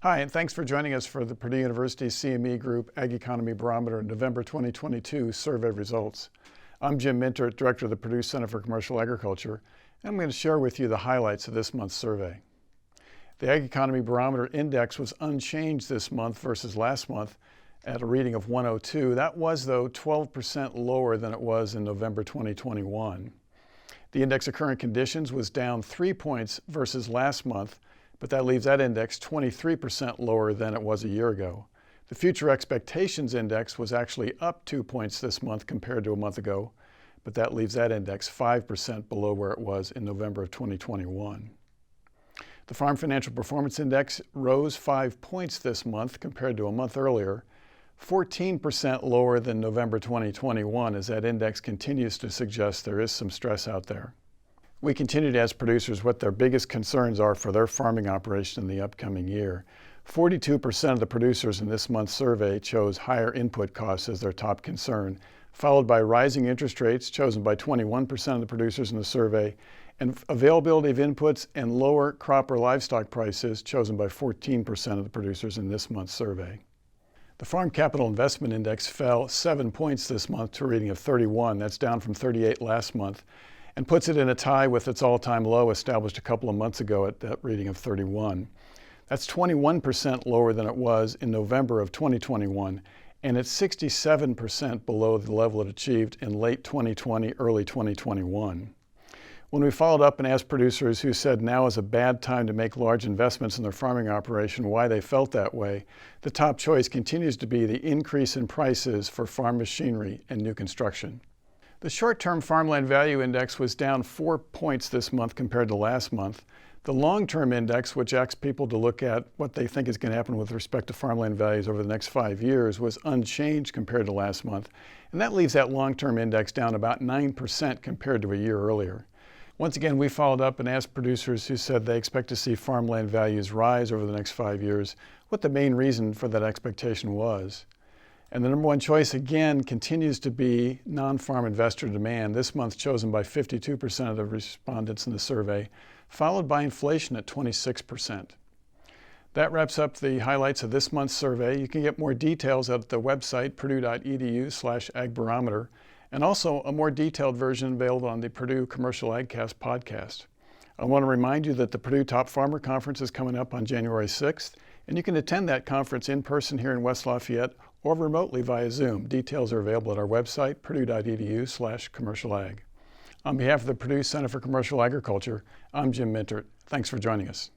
Hi, and thanks for joining us for the Purdue University-CME Group Ag Economy Barometer November 2022 survey results. I'm Jim Minter, Director of the Purdue Center for Commercial Agriculture, and I'm going to share with you the highlights of this month's survey. The Ag Economy Barometer Index was unchanged this month versus last month at a reading of 102. That was, though, 12% lower than it was in November 2021. The index of current conditions was down 3 points versus last month, but that leaves that index 23% lower than it was a year ago. The Future Expectations Index was actually up 2 points this month compared to a month ago, but that leaves that index 5% below where it was in November of 2021. The Farm Financial Performance Index rose 5 points this month compared to a month earlier, 14% lower than November 2021 as that index continues to suggest there is some stress out there. We continue to ask producers what their biggest concerns are for their farming operation in the upcoming year. 42% of the producers in this month's survey chose higher input costs as their top concern, followed by rising interest rates, chosen by 21% of the producers in the survey, and availability of inputs and lower crop or livestock prices, chosen by 14% of the producers in this month's survey. The Farm Capital Investment Index fell 7 points this month to a reading of 31. That's down from 38 last month, and puts it in a tie with its all-time low established a couple of months ago at that reading of 31. That's 21% lower than it was in November of 2021, and it's 67% below the level it achieved in late 2020, early 2021. When we followed up and asked producers who said now is a bad time to make large investments in their farming operation why they felt that way, the top choice continues to be the increase in prices for farm machinery and new construction. The short-term Farmland Value Index was down 4 points this month compared to last month. The long-term index, which asks people to look at what they think is going to happen with respect to farmland values over the next 5 years, was unchanged compared to last month. And that leaves that long-term index down about 9% compared to a year earlier. Once again, we followed up and asked producers who said they expect to see farmland values rise over the next 5 years what the main reason for that expectation was. And the number one choice, again, continues to be non-farm investor demand, this month chosen by 52% of the respondents in the survey, followed by inflation at 26%. That wraps up the highlights of this month's survey. You can get more details at the website, purdue.edu/agbarometer, and also a more detailed version available on the Purdue Commercial AgCast podcast. I want to remind you that the Purdue Top Farmer Conference is coming up on January 6th, and you can attend that conference in person here in West Lafayette or remotely via Zoom. Details are available at our website, purdue.edu/commercialag. On behalf of the Purdue Center for Commercial Agriculture, I'm Jim Mintert. Thanks for joining us.